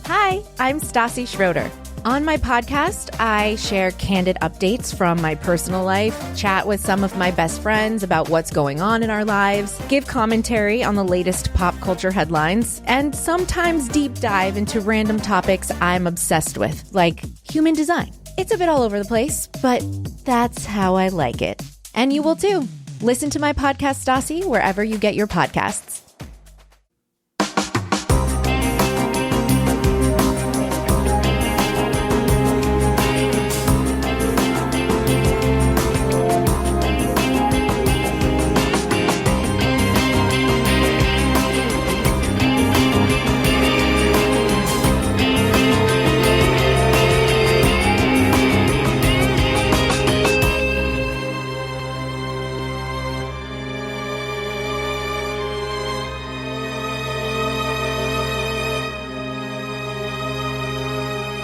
Hi, I'm Stassi Schroeder. On my podcast, I share candid updates from my personal life, chat with some of my best friends about what's going on in our lives, give commentary on the latest pop culture headlines, and sometimes deep dive into random topics I'm obsessed with, like human design. It's a bit all over the place, but that's how I like it. And you will too. Listen to my podcast, Stassi, wherever you get your podcasts.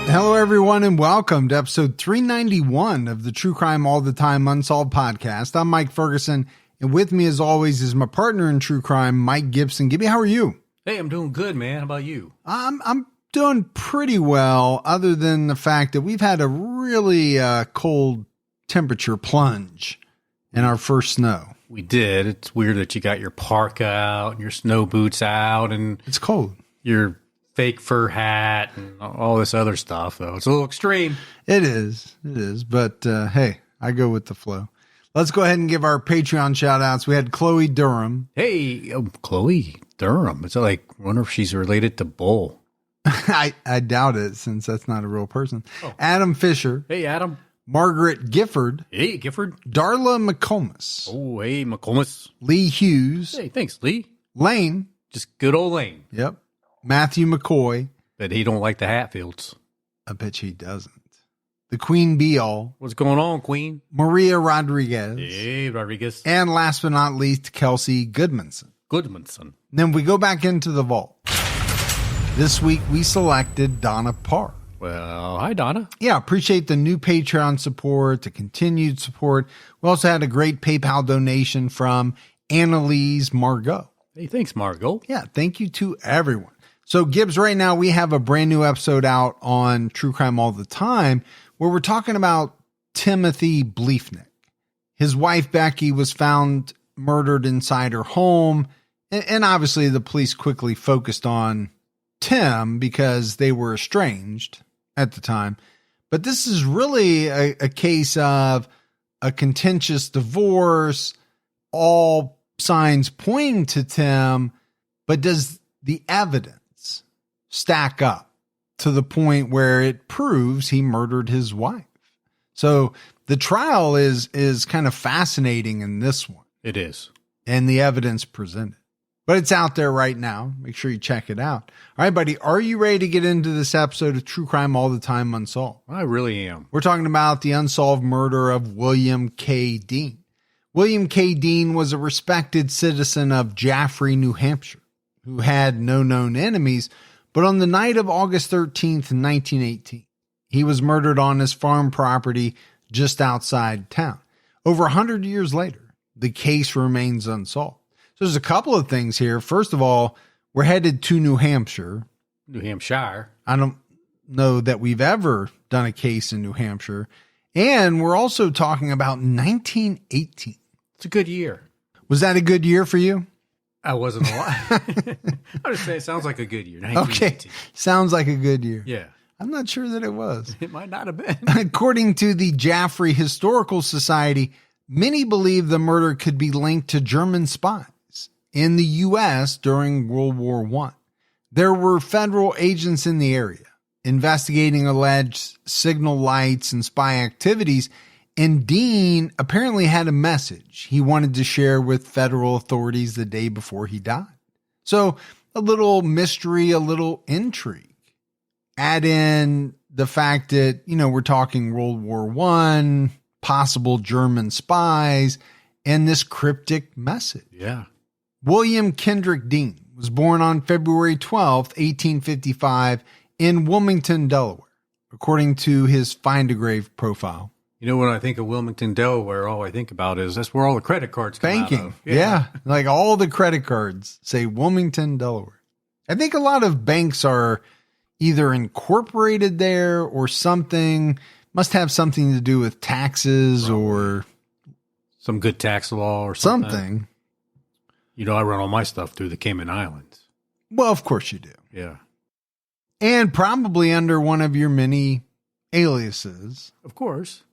Hello, everyone, and welcome to episode 391 of the True Crime All the Time Unsolved podcast. I'm Mike Ferguson, and with me, as always, is my partner in true crime, Mike Gibson. Gibby, how are you? Hey, I'm doing good, man. How about you? I'm doing pretty well, other than the fact that we've had a really cold temperature plunge in our first snow. We did. It's weird that you got your parka out and your snow boots out and It's cold. your fake fur hat and all this other stuff, though. It's a little extreme. It is. But hey, I go with the flow. Let's go ahead and give our Patreon shout outs. We had Chloe Durham. Hey, Chloe Durham. It's like, I wonder if she's related to Bull. I doubt it, since that's not a real person. Oh. Adam Fisher. Hey, Adam. Margaret Gifford. Hey, Gifford. Darla McComas. Oh, hey, McComas. Lee Hughes. Hey, thanks, Lee. Lane. Just good old Lane. Yep. Matthew McCoy. But he don't like the Hatfields. I bet he doesn't. The Queen Bee All. What's going on, Queen? Maria Rodriguez. Hey, Rodriguez. And last but not least, Kelsey Goodmanson. Goodmanson. Then we go back into the vault. This week we selected Donna Parr. Well, hi, Donna. Yeah, appreciate the new Patreon support, the continued support. We also had a great PayPal donation from Annalise Margot. Hey, thanks, Margot. Yeah, thank you to everyone. So, Gibbs, right now we have a brand new episode out on True Crime All the Time where we're talking about Timothy Bleefnick. His wife, Becky, was found murdered inside her home. And obviously the police quickly focused on Tim because they were estranged at the time. But this is really a case of a contentious divorce, all signs pointing to Tim, but does the evidence stack up to the point where it proves he murdered his wife? So the trial is kind of fascinating in this one. It is. And the evidence presented. But it's out there right now. Make sure you check it out. All right, buddy, are you ready to get into this episode of True Crime All the Time Unsolved? I really am. We're talking about the unsolved murder of William K. Dean. William K. Dean was a respected citizen of Jaffrey, New Hampshire, who had no known enemies. But on the night of August 13th, 1918, he was murdered on his farm property just outside town. Over 100 years later, the case remains unsolved. So there's a couple of things here. First of all, we're headed to New Hampshire. New Hampshire. I don't know that we've ever done a case in New Hampshire. And we're also talking about 1918. It's a good year. Was that a good year for you? I wasn't alive. I was just saying, it sounds like a good year. Okay. Sounds like a good year. Yeah. I'm not sure that it was. It might not have been. According to the Jaffrey Historical Society, many believe the murder could be linked to German spies in the U.S. during World War I. There were federal agents in the area investigating alleged signal lights and spy activities, and Dean apparently had a message he wanted to share with federal authorities the day before he died. So a little mystery, a little intrigue. Add in the fact that, we're talking World War I, possible German spies, and this cryptic message. Yeah. William Kendrick Dean was born on February 12th, 1855 in Wilmington, Delaware, according to his Find a Grave profile. When I think of Wilmington, Delaware, all I think about is that's where all the credit cards come Banking. out of. Yeah. Like all the credit cards say Wilmington, Delaware. I think a lot of banks are, either incorporated there or something. Must have something to do with taxes or some good tax law or something. Something. I run all my stuff through the Cayman Islands. Well, of course you do. Yeah. And probably under one of your many aliases. Of course.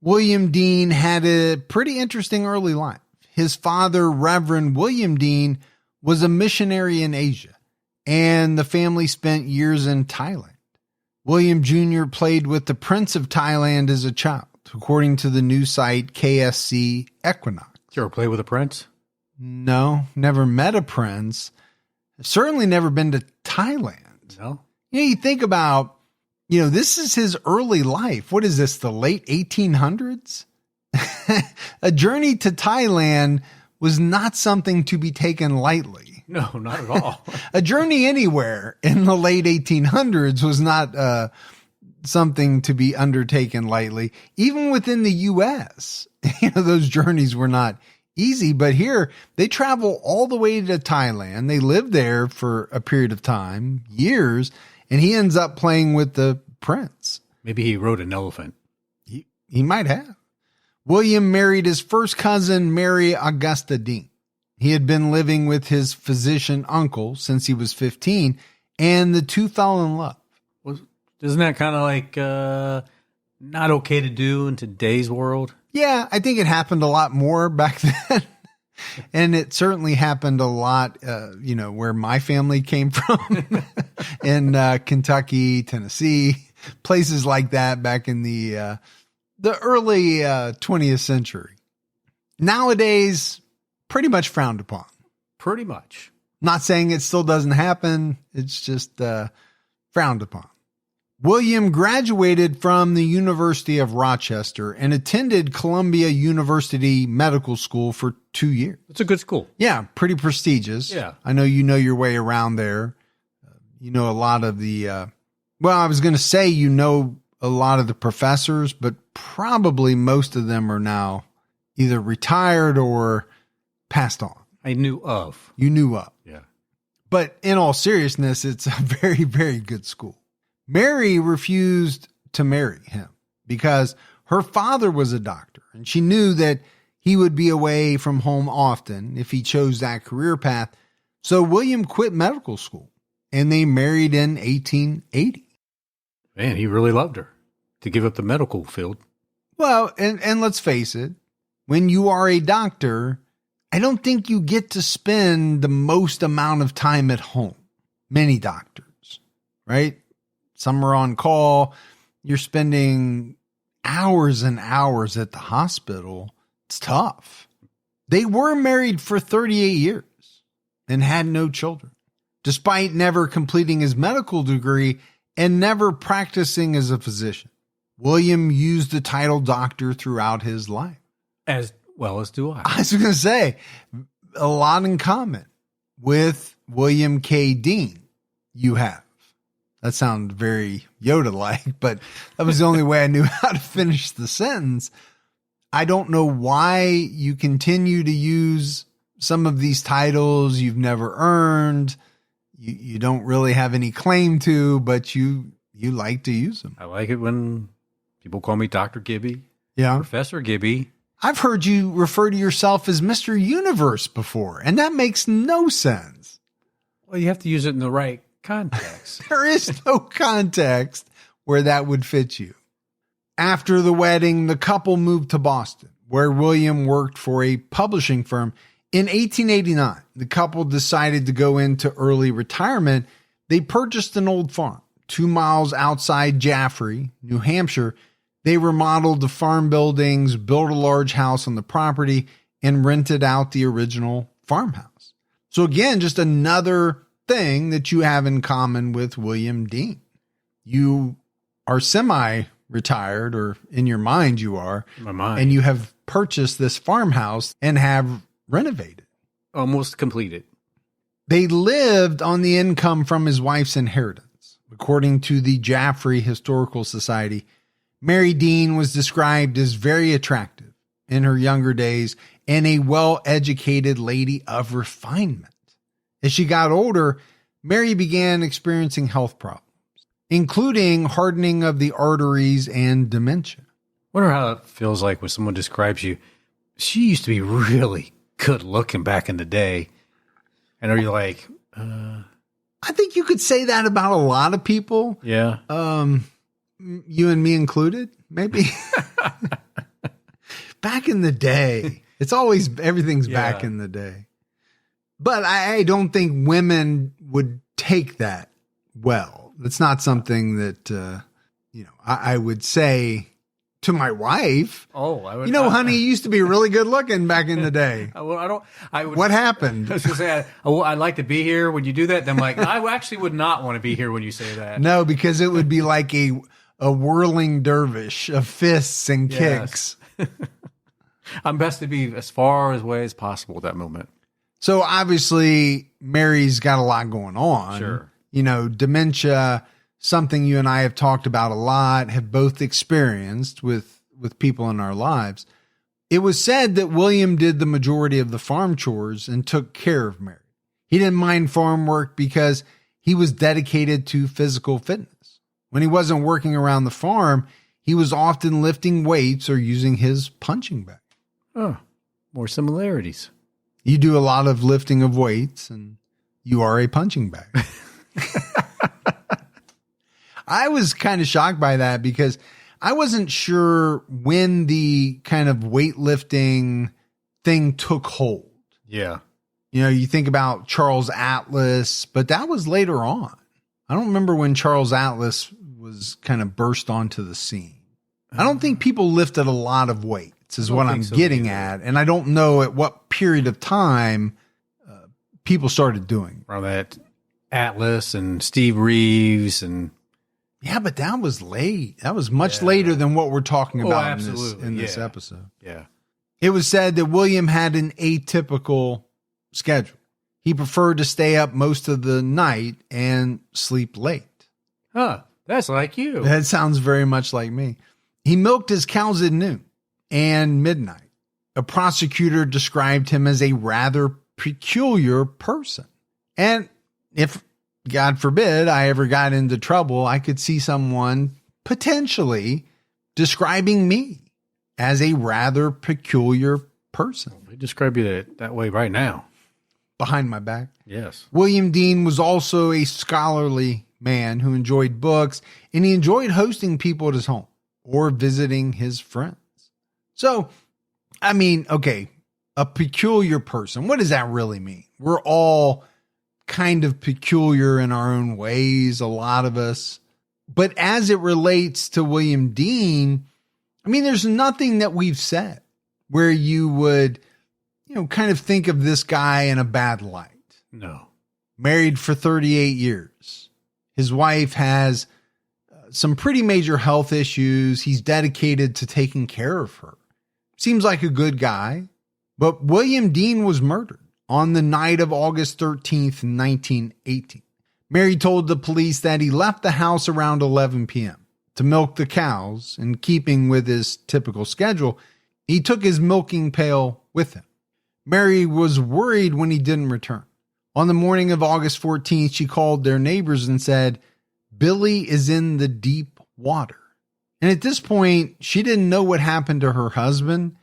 William Dean had a pretty interesting early life. His father, Reverend William Dean, was a missionary in Asia, and the family spent years in Thailand. William Jr. played with the Prince of Thailand as a child, according to the news site KSC Equinox. Did you ever play with a prince? No, never met a prince. Certainly never been to Thailand. No. You think about, this is his early life. What is this, the late 1800s? A journey to Thailand was not something to be taken lightly. No, not at all. A journey anywhere in the late 1800s was not something to be undertaken lightly. Even within the U.S., those journeys were not easy. But here, they travel all the way to Thailand. They live there for a period of time, years, and he ends up playing with the prince. Maybe he rode an elephant. He might have. William married his first cousin, Mary Augusta Dean. He had been living with his physician uncle since he was 15, and the two fell in love. Isn't that kind of like not okay to do in today's world? Yeah, I think it happened a lot more back then. And it certainly happened a lot, where my family came from in Kentucky, Tennessee, places like that back in the early 20th century. Nowadays, pretty much frowned upon. Pretty much. Not saying it still doesn't happen. It's just frowned upon. William graduated from the University of Rochester and attended Columbia University Medical School for 2 years. It's a good school. Yeah, pretty prestigious. Yeah. I know you know your way around there. You know a lot of the, I was going to say a lot of the professors, but probably most of them are now either retired or passed on. I knew of. You knew of. Yeah. But in all seriousness, it's a very, very good school. Mary refused to marry him because her father was a doctor, and she knew that he would be away from home often if he chose that career path. So William quit medical school, and they married in 1880. Man, he really loved her to give up the medical field. Well, and let's face it, when you are a doctor, I don't think you get to spend the most amount of time at home. Many doctors, right? Some are on call. You're spending hours and hours at the hospital. It's tough. They were married for 38 years and had no children, despite never completing his medical degree and never practicing as a physician. William used the title doctor throughout his life. As well as do I. I was going to say, a lot in common with William K. Dean you have. That sounds very Yoda-like, but that was the only way I knew how to finish the sentence. I don't know why you continue to use some of these titles you've never earned. You don't really have any claim to, but you like to use them. I like it when people call me Dr. Gibby. Yeah. Professor Gibby. I've heard you refer to yourself as Mr. Universe before, and that makes no sense. Well, you have to use it in the right context. There is no context where that would fit you. After the wedding, the couple moved to Boston, where William worked for a publishing firm. In 1889, the couple decided to go into early retirement. They purchased an old farm 2 miles outside Jaffrey, New Hampshire. They remodeled the farm buildings, built a large house on the property, and rented out the original farmhouse. So again, just another thing that you have in common with William Dean. You are semi-retired, or in your mind you are. In my mind. And you have purchased this farmhouse and have renovated. Almost completed. They lived on the income from his wife's inheritance. According to the Jaffrey Historical Society, Mary Dean was described as very attractive in her younger days and a well-educated lady of refinement. As she got older, Mary began experiencing health problems. including hardening of the arteries and dementia. Wonder how it feels like when someone describes you. She used to be really good looking back in the day. And are you like, I think you could say that about a lot of people. yeah. You and me included, maybe. Back in the day. It's always, everything's back in the day. But I don't think women would take that well. It's not something that, I would say to my wife. Oh, I would. Honey, you used to be really good looking back in the day. Well, What happened? I was going to say, I'd like to be here when you do that. Then I'm like, I actually would not want to be here when you say that. No, because it would be like a whirling dervish of fists and kicks. I'm best to be as far away as possible at that moment. So obviously, Mary's got a lot going on. Sure. Dementia, something you and I have talked about a lot, have both experienced with people in our lives. It was said that William did the majority of the farm chores and took care of Mary. He didn't mind farm work because he was dedicated to physical fitness. When he wasn't working around the farm, he was often lifting weights or using his punching bag. Oh, more similarities. You do a lot of lifting of weights and you are a punching bag. I was kind of shocked by that because I wasn't sure when the kind of weightlifting thing took hold. Yeah. You think about Charles Atlas, but that was later on. I don't remember when Charles Atlas was kind of burst onto the scene. I don't think people lifted a lot of weights is what I'm getting at. And I don't know at what period of time people started doing. Around that Atlas and Steve Reeves and... Yeah, but that was late. That was much later than what we're talking about in this episode. Yeah. It was said that William had an atypical schedule. He preferred to stay up most of the night and sleep late. Huh. That's like you. That sounds very much like me. He milked his cows at noon and midnight. A prosecutor described him as a rather peculiar person. And if, God forbid, I ever got into trouble, I could see someone potentially describing me as a rather peculiar person. They describe you that way right now. Behind my back. Yes. William Dean was also a scholarly man who enjoyed books, and he enjoyed hosting people at his home or visiting his friends. So, I mean, okay, a peculiar person. What does that really mean? We're all kind of peculiar in our own ways, a lot of us. But as it relates to William Dean, I mean, there's nothing that we've said where you would, kind of think of this guy in a bad light. No. Married for 38 years. His wife has some pretty major health issues. He's dedicated to taking care of her. Seems like a good guy. But William Dean was murdered on the night of August 13th, 1918. Mary told the police that he left the house around 11 p.m. to milk the cows. In keeping with his typical schedule, he took his milking pail with him. Mary was worried when he didn't return. On the morning of August 14th, she called their neighbors and said, "Billy is in the deep water." And at this point, she didn't know what happened to her husband.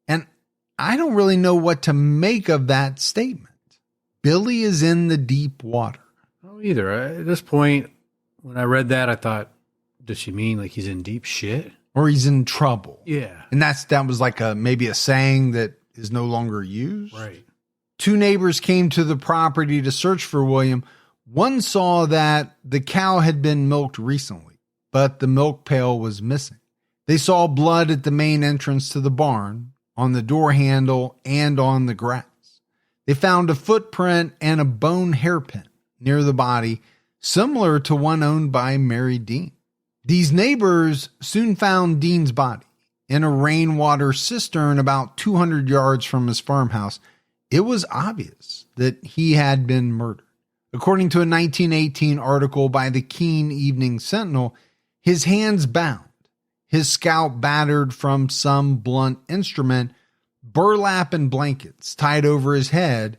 And I don't really know what to make of that statement. Billy is in the deep water. No, either. At this point, when I read that, I thought, does she mean like he's in deep shit? Or he's in trouble. Yeah. And that was like maybe a saying that is no longer used. Right. Two neighbors came to the property to search for William. One saw that the cow had been milked recently, but the milk pail was missing. They saw blood at the main entrance to the barn, on the door handle, and on the grass. They found a footprint and a bone hairpin near the body, similar to one owned by Mary Dean. These neighbors soon found Dean's body in a rainwater cistern about 200 yards from his farmhouse. It was obvious that he had been murdered. According to a 1918 article by the Keene Evening Sentinel, his hands bound, his scalp battered from some blunt instrument, burlap and blankets tied over his head,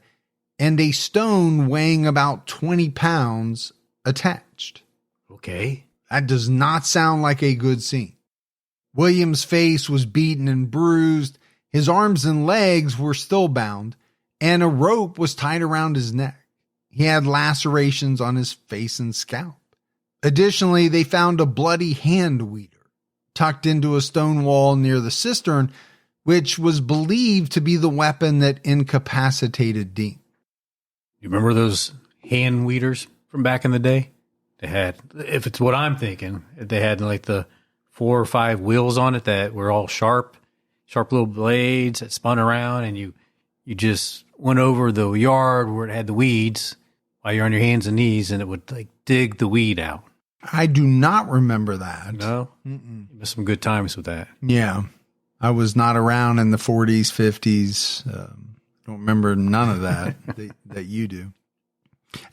and a stone weighing about 20 pounds attached. Okay. That does not sound like a good scene. William's face was beaten and bruised. His arms and legs were still bound, and a rope was tied around his neck. He had lacerations on his face and scalp. Additionally, they found a bloody hand weeder tucked into a stone wall near the cistern, which was believed to be the weapon that incapacitated Dean. You remember those hand weeders from back in the day? They had, if it's what I'm thinking, they had like the 4 or 5 wheels on it that were all sharp little blades that spun around, and you just went over the yard where it had the weeds while you're on your hands and knees, and it would like dig the weed out. I do not remember that. No? You missed some good times with that. Yeah. I was not around in the 40s, 50s. Don't remember none of that that you do.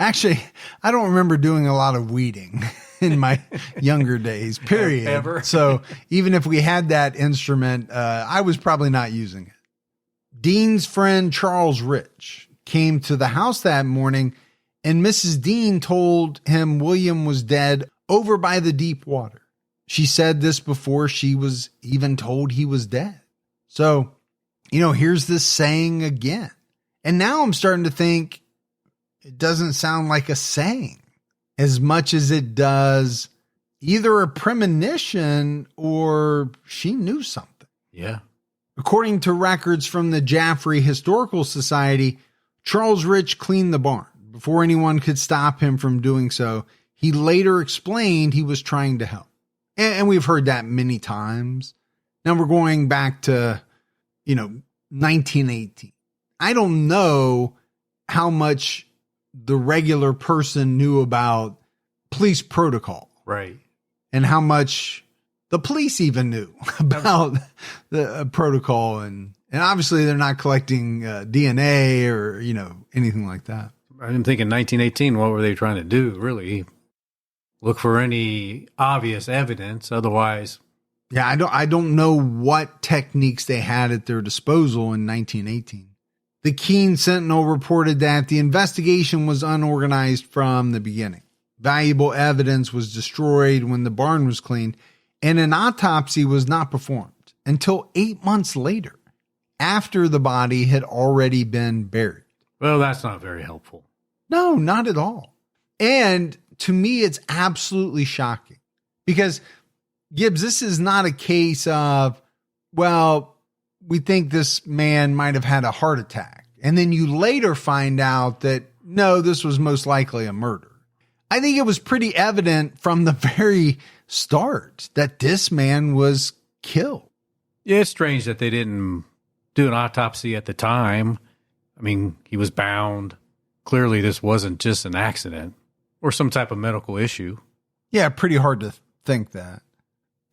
Actually, I don't remember doing a lot of weeding in my younger days, period. Ever. So even if we had that instrument, I was probably not using it. Dean's friend, Charles Rich, came to the house that morning, and Mrs. Dean told him William was dead over by the deep water. She said this before she was even told he was dead. So, here's this saying again. And now I'm starting to think it doesn't sound like a saying as much as it does either a premonition or she knew something. Yeah. According to records from the Jaffrey Historical Society, Charles Rich cleaned the barn. Before anyone could stop him from doing so, he later explained he was trying to help. And we've heard that many times. Now we're going back to, 1918. I don't know how much the regular person knew about police protocol. Right. And how much the police even knew about the protocol. And obviously they're not collecting DNA or, anything like that. I'm thinking 1918, what were they trying to do, really? Look for any obvious evidence. Otherwise, yeah, I don't know what techniques they had at their disposal in 1918. The Keene Sentinel reported that the investigation was unorganized from the beginning. Valuable evidence was destroyed when the barn was cleaned, and an autopsy was not performed until 8 months later, after the body had already been buried. Well, that's not very helpful. No, not at all. And to me, it's absolutely shocking because, Gibbs, this is not a case of, well, we think this man might have had a heart attack. And then you later find out that, no, this was most likely a murder. I think it was pretty evident from the very start that this man was killed. Yeah, it's strange that they didn't do an autopsy at the time. I mean, he was bound. Clearly, this wasn't just an accident or some type of medical issue. Yeah, pretty hard to think that.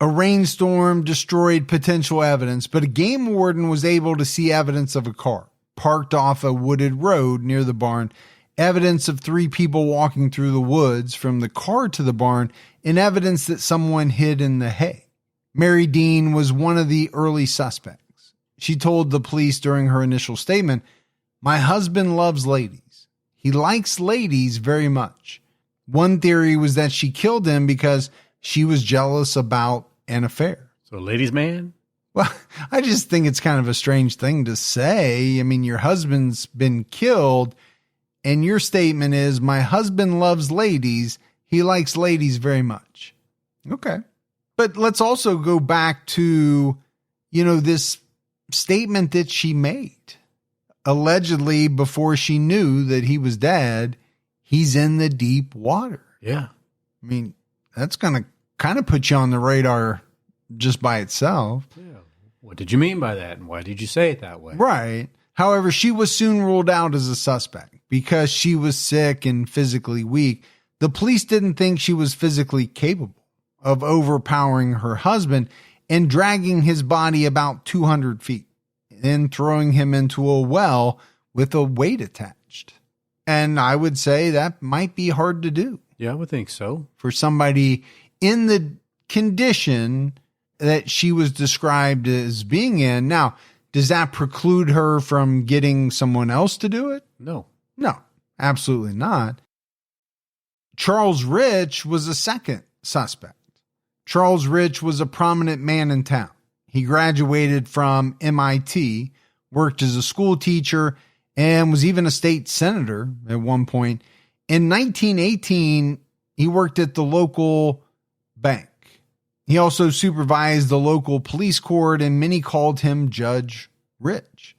A rainstorm destroyed potential evidence, but a game warden was able to see evidence of a car parked off a wooded road near the barn, evidence of 3 people walking through the woods from the car to the barn, and evidence that someone hid in the hay. Mary Dean was one of the early suspects. She told the police during her initial statement, "My husband loves ladies. He likes ladies very much. One theory was that she killed him because she was jealous about an affair." So, ladies' man? Well, I just think it's kind of a strange thing to say. I mean, your husband's been killed, and your statement is, "My husband loves ladies. He likes ladies very much." Okay. But let's also go back to, this statement that she made. Allegedly, before she knew that he was dead, he's in the deep water. Yeah. I mean, that's going to kind of put you on the radar just by itself. Yeah. What did you mean by that? And why did you say it that way? Right. However, she was soon ruled out as a suspect because she was sick and physically weak. The police didn't think she was physically capable of overpowering her husband and dragging his body about 200 feet and throwing him into a well with a weight attached. And I would say that might be hard to do. Yeah, I would think so. For somebody in the condition that she was described as being in. Now, does that preclude her from getting someone else to do it? No. No, absolutely not. Charles Rich was a second suspect. Charles Rich was a prominent man in town. He graduated from MIT, worked as a school teacher, and was even a state senator at one point. In 1918, he worked at the local bank. He also supervised the local police court, and many called him Judge Rich.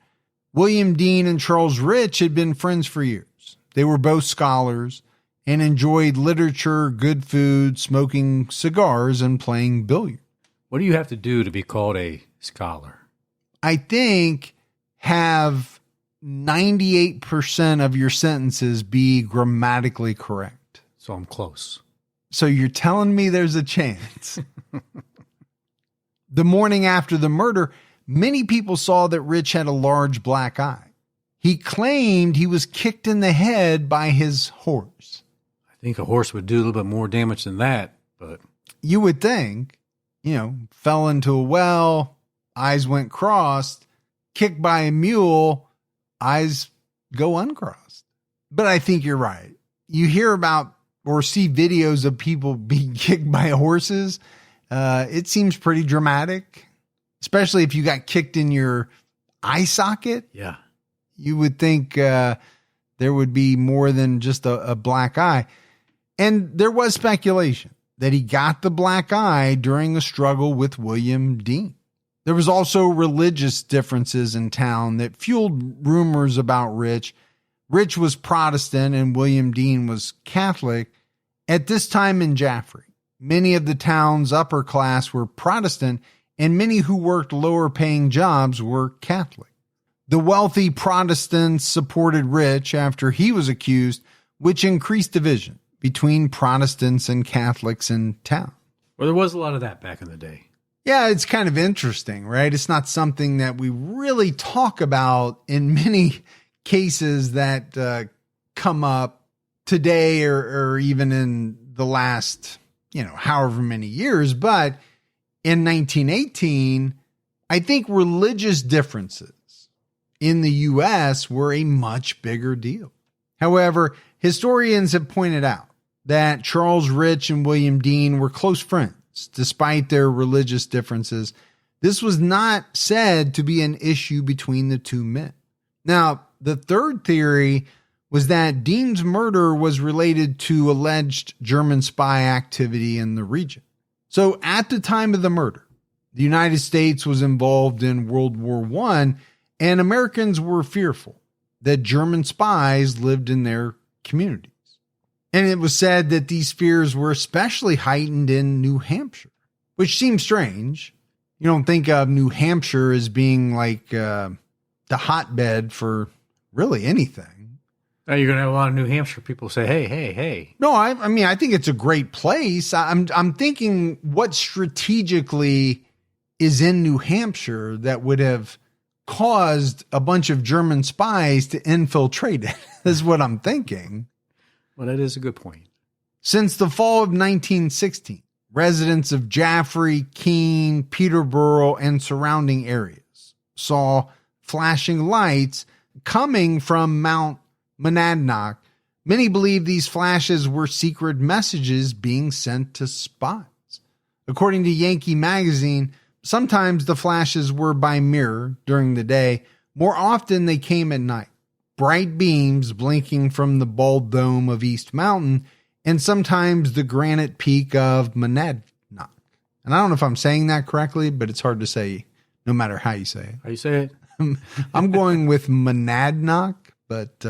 William Dean and Charles Rich had been friends for years. They were both scholars and enjoyed literature, good food, smoking cigars, and playing billiards. What do you have to do to be called a scholar? I think have 98% of your sentences be grammatically correct. So I'm close. So you're telling me there's a chance. The morning after the murder, many people saw that Rich had a large black eye. He claimed he was kicked in the head by his horse. I think a horse would do a little bit more damage than that, but You would think, fell into a well, eyes went crossed, kicked by a mule, eyes go uncrossed. But I think you're right. You hear about or see videos of people being kicked by horses. It seems pretty dramatic, especially if you got kicked in your eye socket. yeah. You would think there would be more than just a black eye. And there was speculation that he got the black eye during a struggle with William Dean. There was also religious differences in town that fueled rumors about Rich. Rich was Protestant and William Dean was Catholic. At this time in Jaffrey, many of the town's upper class were Protestant, and many who worked lower paying jobs were Catholic. The wealthy Protestants supported Rich after he was accused, which increased division between Protestants and Catholics in town. Well, there was a lot of that back in the day. Yeah, it's kind of interesting, right? It's not something that we really talk about in many cases that come up today or even in the last, however many years. But in 1918, I think religious differences in the U.S. were a much bigger deal. However, historians have pointed out that Charles Rich and William Dean were close friends, despite their religious differences. This was not said to be an issue between the two men. Now, the third theory was that Dean's murder was related to alleged German spy activity in the region. So at the time of the murder, the United States was involved in World War I, and Americans were fearful that German spies lived in their communities. And it was said that these fears were especially heightened in New Hampshire, which seems strange. You don't think of New Hampshire as being like the hotbed for really anything. Now you're going to have a lot of New Hampshire people say, hey. No, I mean, I think it's a great place. I'm thinking what strategically is in New Hampshire that would have caused a bunch of German spies to infiltrate it, is what I'm thinking. Well, that is a good point. Since the fall of 1916, residents of Jaffrey, Keene, Peterborough, and surrounding areas saw flashing lights coming from Mount Monadnock. Many believe these flashes were secret messages being sent to spies. According to Yankee Magazine, sometimes the flashes were by mirror during the day. More often, they came at night. Bright beams blinking from the bald dome of East Mountain, and sometimes the granite peak of Monadnock. And I don't know if I'm saying that correctly, but it's hard to say no matter how you say it. How you say it? I'm going with Monadnock, but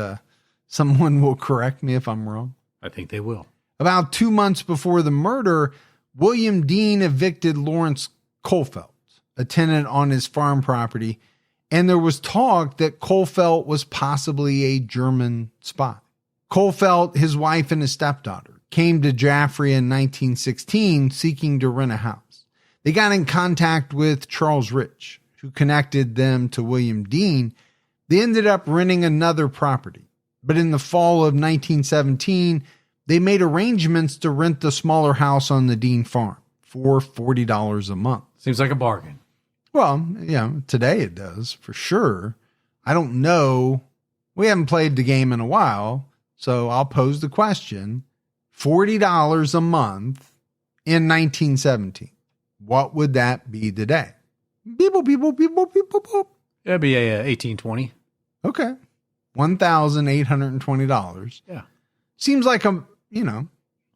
someone will correct me if I'm wrong. I think they will. About 2 months before the murder, William Dean evicted Lawrence Colfelt, a tenant on his farm property, and there was talk that Colfelt was possibly a German spy. Colfelt, his wife, and his stepdaughter came to Jaffrey in 1916 seeking to rent a house. They got in contact with Charles Rich, who connected them to William Dean. They ended up renting another property, but in the fall of 1917, they made arrangements to rent the smaller house on the Dean farm for $40 a month. Seems like a bargain. Well, today it does for sure. I don't know. We haven't played the game in a while, so I'll pose the question. $40 a month in 1917. What would that be today? Beep, boop, beep, boop, beep, boop, beep, boop, boop. That'd be a 1820. Okay. $1,820. Yeah. Seems like a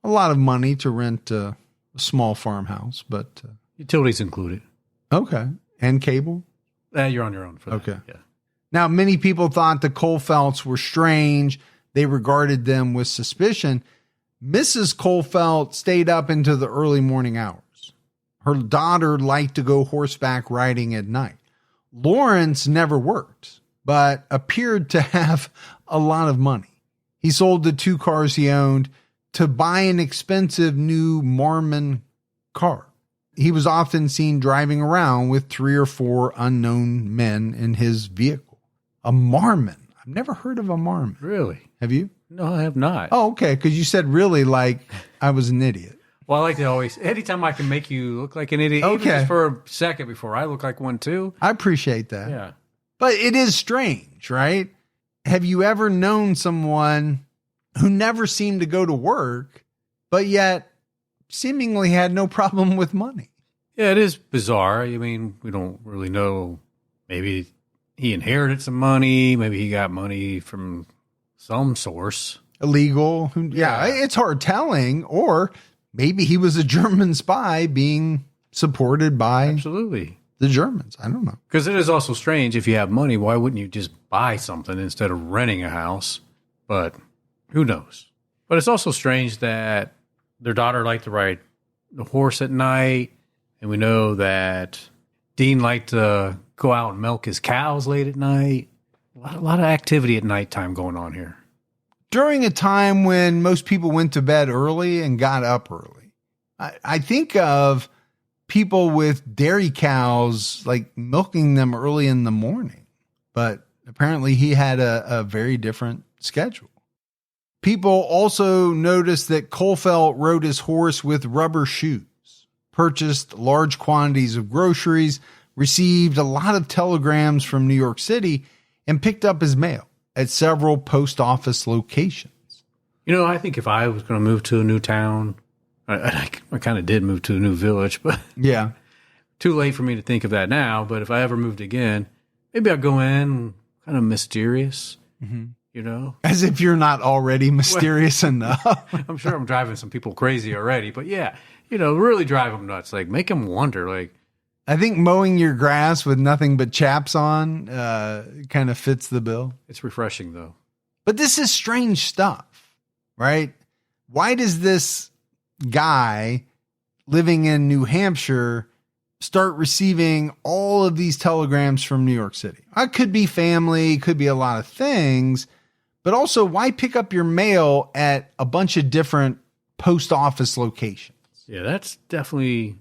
lot of money to rent a small farmhouse, but Utilities included. okay. And cable? You're on your own for that. Okay. Yeah. Now, many people thought the Kohlfeldts were strange. They regarded them with suspicion. Mrs. Kohlfeldt stayed up into the early morning hours. Her daughter liked to go horseback riding at night. Lawrence never worked, but appeared to have a lot of money. He sold the 2 cars he owned to buy an expensive new Marmon car. He was often seen driving around with 3 or 4 unknown men in his vehicle. A Marmon. I've never heard of a Marmon. Really? Have you? No, I have not. Oh, okay. Because you said really like I was an idiot. Well, I like to always, anytime I can make you look like an idiot, even just for a second before I look like one too. I appreciate that. Yeah. But it is strange, right? Have you ever known someone who never seemed to go to work, but yet seemingly had no problem with money? Yeah, it is bizarre. I mean, we don't really know. Maybe he inherited some money. Maybe he got money from some source. Illegal. Yeah, it's hard telling. Or maybe he was a German spy being supported by Absolutely. the Germans. I don't know. Because it is also strange, if you have money, why wouldn't you just buy something instead of renting a house? But who knows? But it's also strange that their daughter liked to ride the horse at night. And we know that Dean liked to go out and milk his cows late at night. A lot of activity at nighttime going on here. During a time when most people went to bed early and got up early. I think of people with dairy cows, like milking them early in the morning. But apparently he had a very different schedule. People also noticed that Kohlfeldt rode his horse with rubber shoes, purchased large quantities of groceries, received a lot of telegrams from New York City, and picked up his mail at several post office locations. You know, I think if I was going to move to a new town, I kind of did move to a new village, but yeah, too late for me to think of that now. But if I ever moved again, maybe I'd go in kind of mysterious, you know? As if you're not already mysterious enough. I'm sure I'm driving some people crazy already, but yeah, you know, really drive them nuts. Like, make them wonder, like, I think mowing your grass with nothing but chaps on kind of fits the bill. It's refreshing, though. But this is strange stuff, right? Why does this guy living in New Hampshire start receiving all of these telegrams from New York City? It could be family, could be a lot of things, but also why pick up your mail at a bunch of different post office locations? Yeah, that's definitely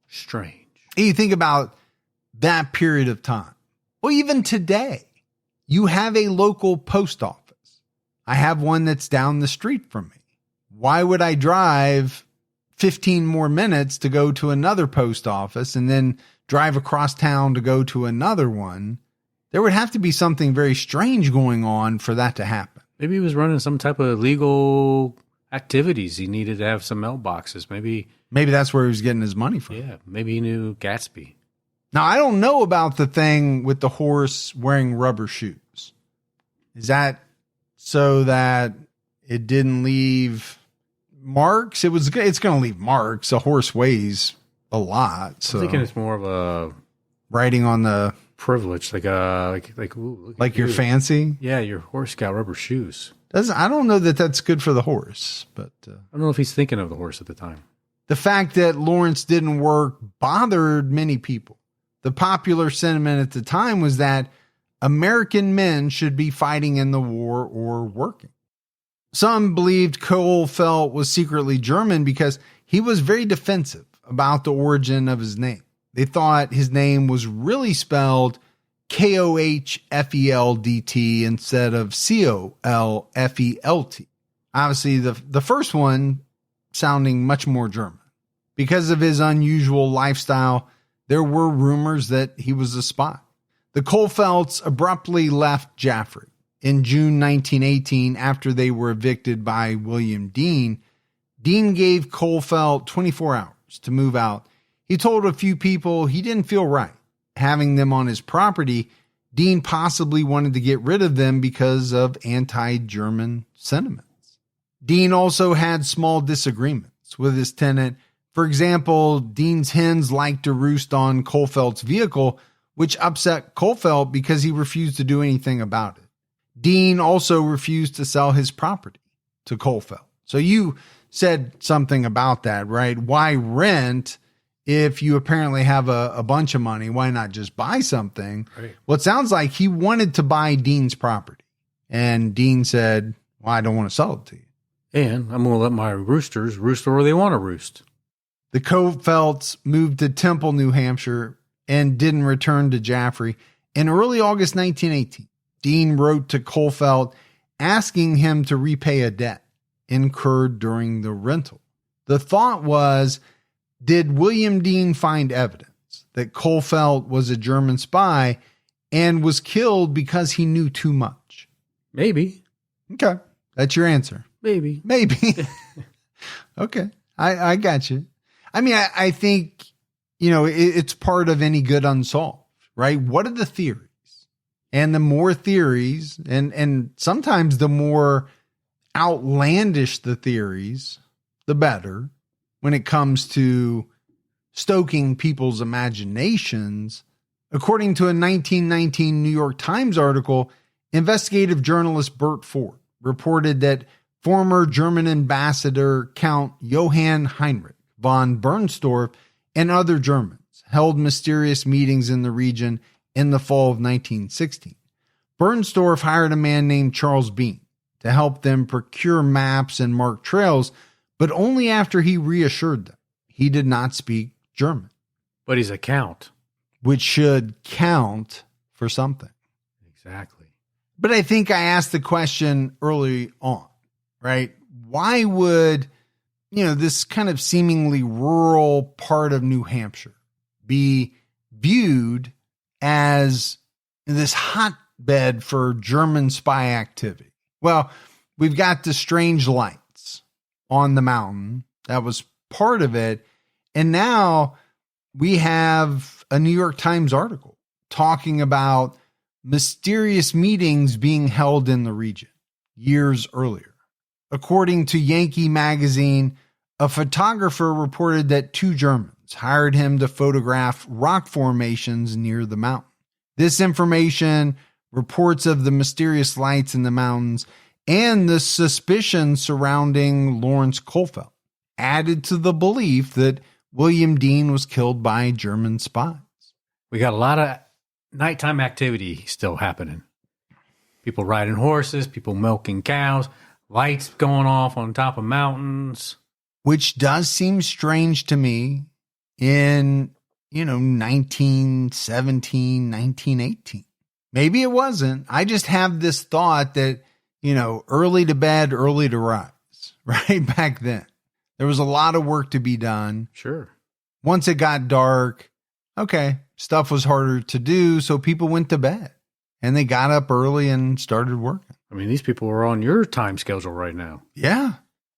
strange. And you think about that period of time. Well, even today, you have a local post office. I have one that's down the street from me. Why would I drive 15 more minutes to go to another post office and then drive across town to go to another one? There would have to be something very strange going on for that to happen. Maybe he was running some type of illegal activities. He needed to have some mailboxes. Maybe that's where he was getting his money from. Yeah, maybe he knew Gatsby. Now, I don't know about the thing with the horse wearing rubber shoes. Is that so that it didn't leave marks? It's going to leave marks. A horse weighs a lot. So I'm thinking it's more of a riding on the privilege, like ooh, like you're fancy. Yeah, your horse got rubber shoes. I don't know that that's good for the horse, but I don't know if he's thinking of the horse at the time. The fact that Lawrence didn't work bothered many people. The popular sentiment at the time was that American men should be fighting in the war or working. Some believed Kohlfeldt was secretly German because he was very defensive about the origin of his name. They thought his name was really spelled Kohfeldt instead of Colfelt. Obviously, the first one sounding much more German. Because of his unusual lifestyle, there were rumors that he was a spy. The Kohlfeldts abruptly left Jaffrey in June 1918 after they were evicted by William Dean. Dean gave Kohlfeldt 24 hours neighbors to move out, he told a few people he didn't feel right having them on his property. Dean possibly wanted to get rid of them because of anti-German sentiments. Dean also had small disagreements with his tenant. For example, Dean's hens liked to roost on Kohlfeldt's vehicle, which upset Kohlfeldt because he refused to do anything about it. Dean also refused to sell his property to Kohlfeldt. So you said something about that, right? Why rent if you apparently have a bunch of money? Why not just buy something? Right. Well, it sounds like he wanted to buy Dean's property. And Dean said, well, I don't want to sell it to you. And I'm going to let my roosters roost where they want to roost. The Kohlfeldts moved to Temple, New Hampshire, and didn't return to Jaffrey. In early August 1918, Dean wrote to Kohlfeldt asking him to repay a debt incurred during the rental. The thought was, did William Dean find evidence that Kohlfeldt was a German spy and was killed because he knew too much? Maybe. Okay. That's your answer. Maybe. Okay. I got you. I mean, I think, it's part of any good Unsolved, right? What are the theories? And the more theories, and sometimes the more outlandish the theories, the better when it comes to stoking people's imaginations. According to a 1919 New York Times article, investigative journalist Bert Ford reported that former German ambassador Count Johann Heinrich von Bernstorff and other Germans held mysterious meetings in the region in the fall of 1916. Bernstorff hired a man named Charles Bean to help them procure maps and mark trails, but only after he reassured them he did not speak German. But he's a count. Which should count for something. Exactly. But I think I asked the question early on, right? Why would, this kind of seemingly rural part of New Hampshire be viewed as this hotbed for German spy activity? Well, we've got the strange lights on the mountain. That was part of it. And now we have a New York Times article talking about mysterious meetings being held in the region years earlier. According to Yankee magazine, a photographer reported that 2 Germans hired him to photograph rock formations near the mountain. This information, reports of the mysterious lights in the mountains, and the suspicion surrounding Lawrence Kohlfeldt added to the belief that William Dean was killed by German spies. We got a lot of nighttime activity still happening. People riding horses, people milking cows, lights going off on top of mountains. Which does seem strange to me in, 1917, 1918. Maybe it wasn't. I just have this thought that, early to bed, early to rise, right? Back then, there was a lot of work to be done. Sure. Once it got dark, okay, stuff was harder to do, so people went to bed and they got up early and started working. I mean, these people are on your time schedule right now. Yeah,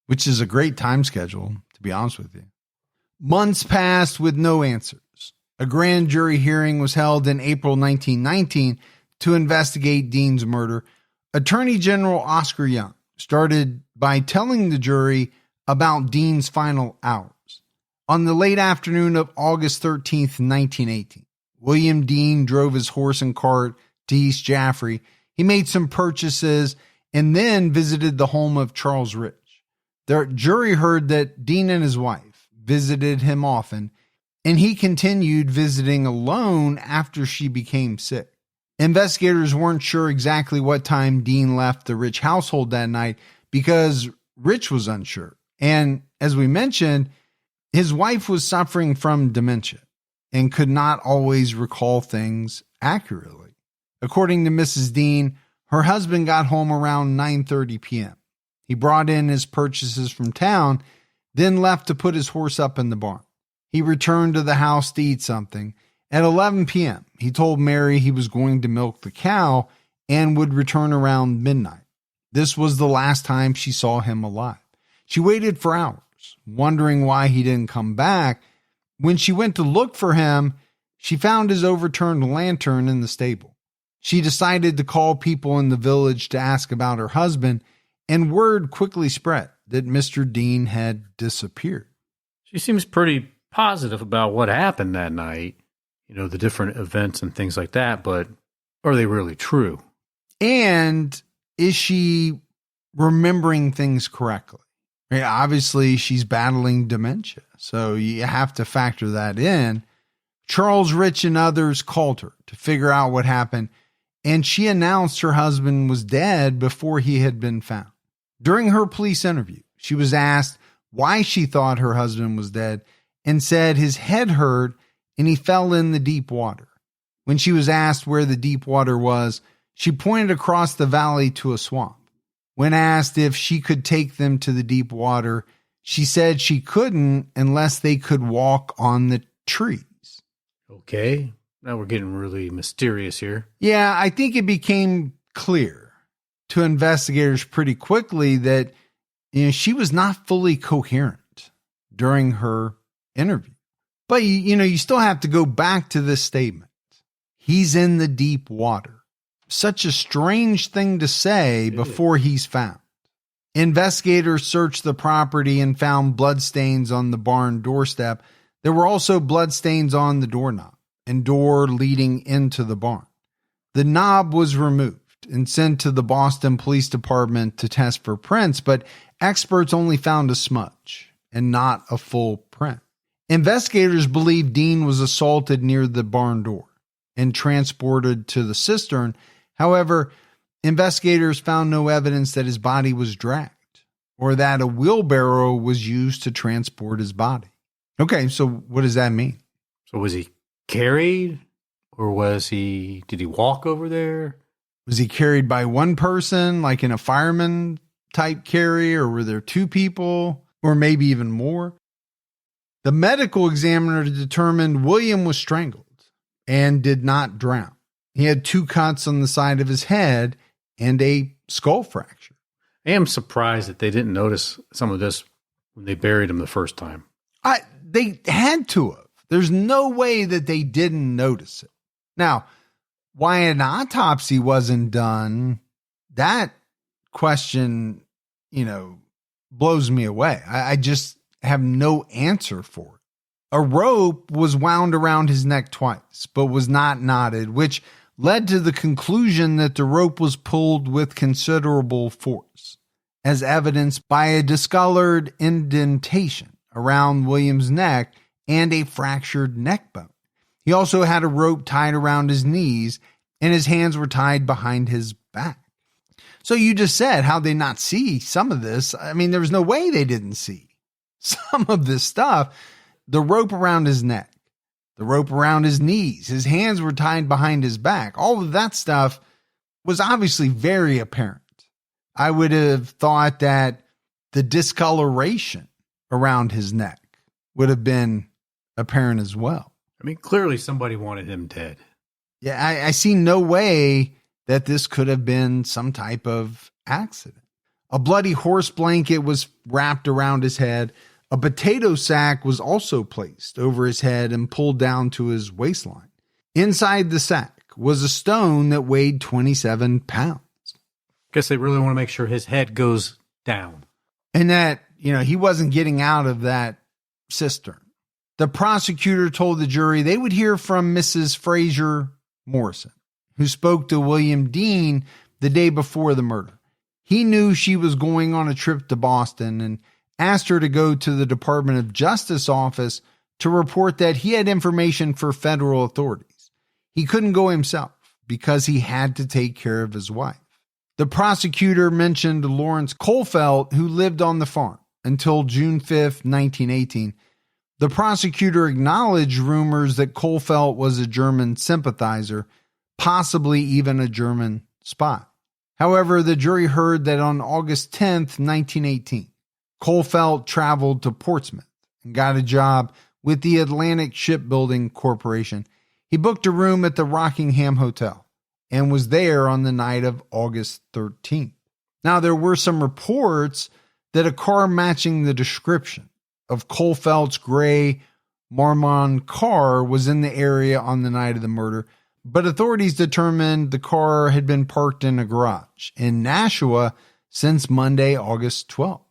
which is a great time schedule, to be honest with you. Months passed with no answers. A grand jury hearing was held in April 1919 to investigate Dean's murder. Attorney General Oscar Young started by telling the jury about Dean's final hours. On the late afternoon of August 13th, 1918, William Dean drove his horse and cart to East Jaffrey. He made some purchases and then visited the home of Charles Rich. The jury heard that Dean and his wife visited him often, and he continued visiting alone after she became sick. Investigators weren't sure exactly what time Dean left the Rich household that night because Rich was unsure. And as we mentioned, his wife was suffering from dementia and could not always recall things accurately. According to Mrs. Dean, her husband got home around 9:30 p.m. He brought in his purchases from town, then left to put his horse up in the barn. He returned to the house to eat something. At 11 p.m., he told Mary he was going to milk the cow and would return around midnight. This was the last time she saw him alive. She waited for hours wondering why he didn't come back. When she went to look for him, she found his overturned lantern in the stable. She decided to call people in the village to ask about her husband, and word quickly spread that Mr. Dean had disappeared. She seems pretty positive about what happened that night, the different events and things like that, but are they really true? And is she remembering things correctly? Right? Obviously, she's battling dementia, so you have to factor that in. Charles Rich and others called her to figure out what happened, and she announced her husband was dead before he had been found. During her police interview, she was asked why she thought her husband was dead and said his head hurt and he fell in the deep water. When she was asked where the deep water was, she pointed across the valley to a swamp. When asked if she could take them to the deep water, she said she couldn't unless they could walk on the trees. Okay, now we're getting really mysterious here. Yeah, I think it became clear to investigators pretty quickly that she was not fully coherent during her interview. But you still have to go back to this statement. He's in the deep water. Such a strange thing to say before he's found. Investigators searched the property and found bloodstains on the barn doorstep. There were also bloodstains on the doorknob and door leading into the barn. The knob was removed and sent to the Boston Police Department to test for prints, but experts only found a smudge and not a full print. Investigators believe Dean was assaulted near the barn door and transported to the cistern. However, investigators found no evidence that his body was dragged or that a wheelbarrow was used to transport his body. Okay, so what does that mean? So was he carried or did he walk over there? Was he carried by one person, like in a fireman type carry, or were there two people, or maybe even more? The medical examiner determined William was strangled and did not drown. He had 2 cuts on the side of his head and a skull fracture. I am surprised that they didn't notice some of this when they buried him the first time. They had to have. There's no way that they didn't notice it. Now, why an autopsy wasn't done, that question, blows me away. I just have no answer for it. A rope was wound around his neck twice, but was not knotted, which led to the conclusion that the rope was pulled with considerable force, as evidenced by a discolored indentation around William's neck and a fractured neck bone. He also had a rope tied around his knees, and his hands were tied behind his back. So you just said, how'd they not see some of this? I mean, there was no way they didn't see some of this stuff. The rope around his neck, the rope around his knees, his hands were tied behind his back. All of that stuff was obviously very apparent. I would have thought that the discoloration around his neck would have been apparent as well. I mean, clearly somebody wanted him dead. Yeah, I see no way that this could have been some type of accident. A bloody horse blanket was wrapped around his head. A potato sack was also placed over his head and pulled down to his waistline. Inside the sack was a stone that weighed 27 pounds. Guess they really want to make sure his head goes down. And that, he wasn't getting out of that cistern. The prosecutor told the jury they would hear from Mrs. Fraser Morrison, who spoke to William Dean the day before the murder. He knew she was going on a trip to Boston and asked her to go to the Department of Justice office to report that he had information for federal authorities. He couldn't go himself because he had to take care of his wife. The prosecutor mentioned Lawrence Colfelt, who lived on the farm until June 5th, 1918. The prosecutor acknowledged rumors that Colfelt was a German sympathizer, possibly even a German spy. However, the jury heard that on August 10th, 1918, Colfelt traveled to Portsmouth and got a job with the Atlantic Shipbuilding Corporation. He booked a room at the Rockingham Hotel and was there on the night of August 13th. Now, there were some reports that a car matching the description of Colfeld's gray Marmon car was in the area on the night of the murder, but authorities determined the car had been parked in a garage in Nashua since Monday, August 12th.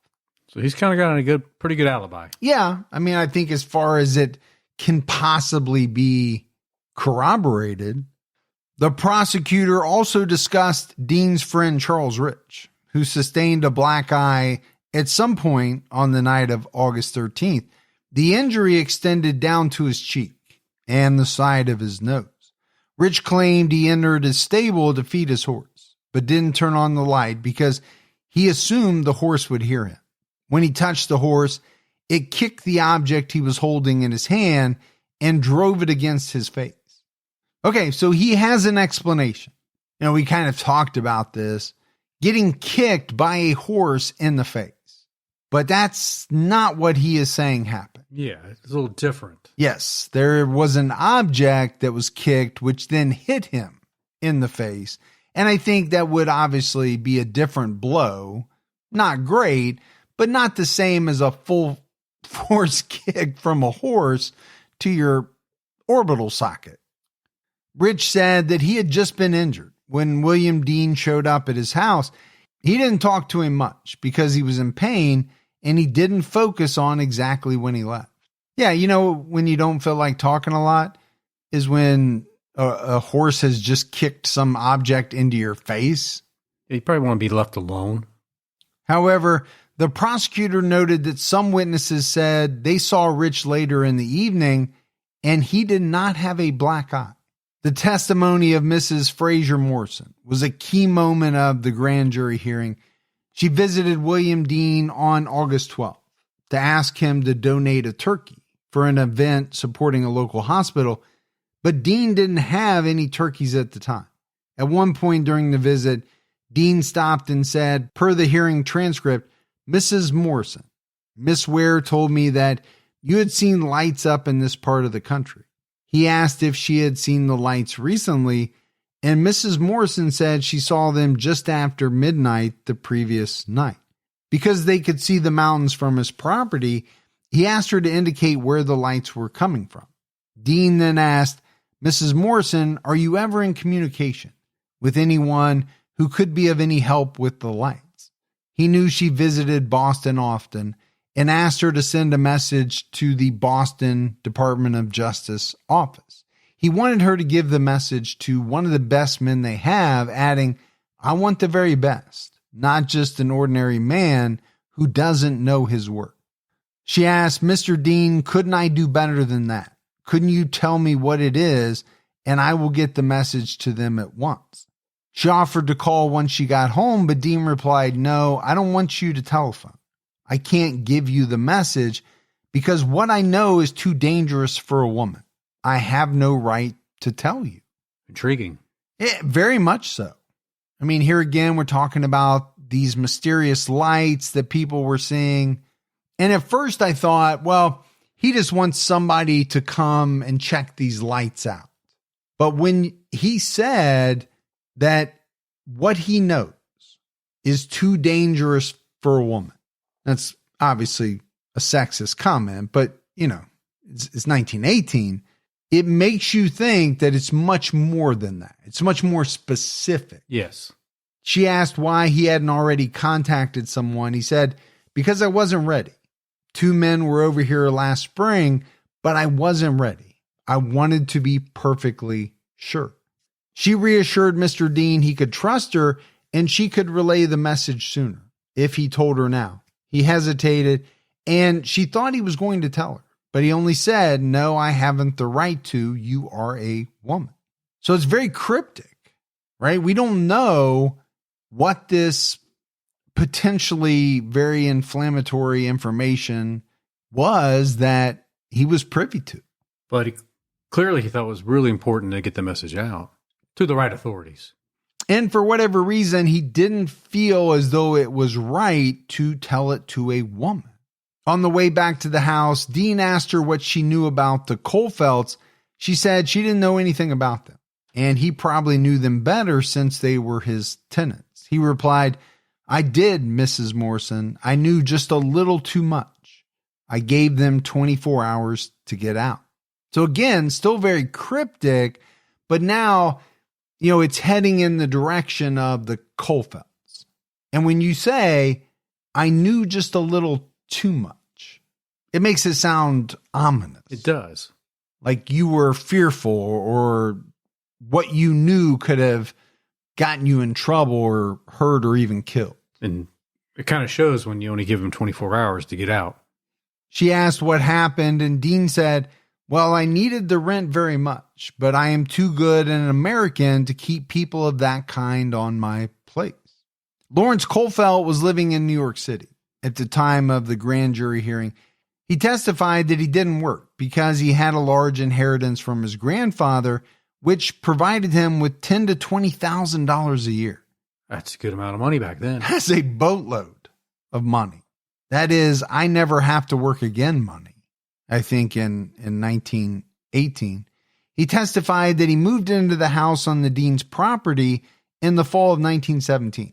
So he's kind of got a pretty good alibi. Yeah. I mean, I think as far as it can possibly be corroborated, the prosecutor also discussed Dean's friend Charles Rich, who sustained a black eye at some point on the night of August 13th. The injury extended down to his cheek and the side of his nose. Rich claimed he entered his stable to feed his horse, but didn't turn on the light because he assumed the horse would hear him. When he touched the horse, it kicked the object he was holding in his hand and drove it against his face. Okay, so he has an explanation. You know, we kind of talked about this, getting kicked by a horse in the face. But that's not what he is saying happened. Yeah, it's a little different. Yes, there was an object that was kicked, which then hit him in the face. And I think that would obviously be a different blow. Not great, but not the same as a full force kick from a horse to your orbital socket. Rich said that he had just been injured. When William Dean showed up at his house, he didn't talk to him much because he was in pain and he didn't focus on exactly when he left. Yeah, you know, when you don't feel like talking a lot is when a horse has just kicked some object into your face. You probably want to be left alone. However, the prosecutor noted that some witnesses said they saw Rich later in the evening and he did not have a black eye. The testimony of Mrs. Fraser Morrison was a key moment of the grand jury hearing. She visited William Dean on August 12th to ask him to donate a turkey for an event supporting a local hospital, but Dean didn't have any turkeys at the time. At one point during the visit, Dean stopped and said, per the hearing transcript, "Mrs. Morrison, Miss Ware told me that you had seen lights up in this part of the country." He asked if she had seen the lights recently, and Mrs. Morrison said she saw them just after midnight the previous night. Because they could see the mountains from his property, he asked her to indicate where the lights were coming from. Dean then asked, "Mrs. Morrison, are you ever in communication with anyone who could be of any help with the lights?" He knew she visited Boston often and asked her to send a message to the Boston Department of Justice office. He wanted her to give the message to one of the best men they have, adding, "I want the very best, not just an ordinary man who doesn't know his work." She asked, "Mr. Dean, couldn't I do better than that? Couldn't you tell me what it is, and I will get the message to them at once?" She offered to call once she got home, but Dean replied, "No, I don't want you to telephone. I can't give you the message because what I know is too dangerous for a woman. I have no right to tell you." Intriguing. Very much so. I mean, here again, we're talking about these mysterious lights that people were seeing. And at first I thought, well, he just wants somebody to come and check these lights out. But when he said that what he knows is too dangerous for a woman, that's obviously a sexist comment, but you know, it's 1918. It makes you think that it's much more than that. It's much more specific. Yes. She asked why he hadn't already contacted someone. He said, "Because I wasn't ready. 2 men were over here last spring, but I wasn't ready. I wanted to be perfectly sure." She reassured Mr. Dean he could trust her and she could relay the message sooner if he told her now. He hesitated and she thought he was going to tell her, but he only said, "No, I haven't the right to. You are a woman." So it's very cryptic, right? We don't know what this potentially very inflammatory information was that he was privy to. But he thought it was really important to get the message out to the right authorities. And for whatever reason, he didn't feel as though it was right to tell it to a woman. On the way back to the house, Dean asked her what she knew about the Colfelds. She said she didn't know anything about them, and he probably knew them better since they were his tenants. He replied, "I did, Mrs. Morrison. I knew just a little too much. I gave them 24 hours to get out. So again, still very cryptic, but now, it's heading in the direction of the Kohlfelds. And when you say, I knew just a little too much, it makes it sound ominous. It does. Like you were fearful or what you knew could have gotten you in trouble or hurt or even killed. And it kind of shows when you only give them 24 hours to get out. She asked what happened, and Dean said, well, I needed the rent very much, but I am too good an American to keep people of that kind on my place. Lawrence Kohlfeld was living in New York City at the time of the grand jury hearing. He testified that he didn't work because he had a large inheritance from his grandfather, which provided him with $10,000 to $20,000 a year. That's a good amount of money back then. That's a boatload of money. That is, I never have to work again money. I think in 1918. He testified that he moved into the house on the Dean's property in the fall of 1917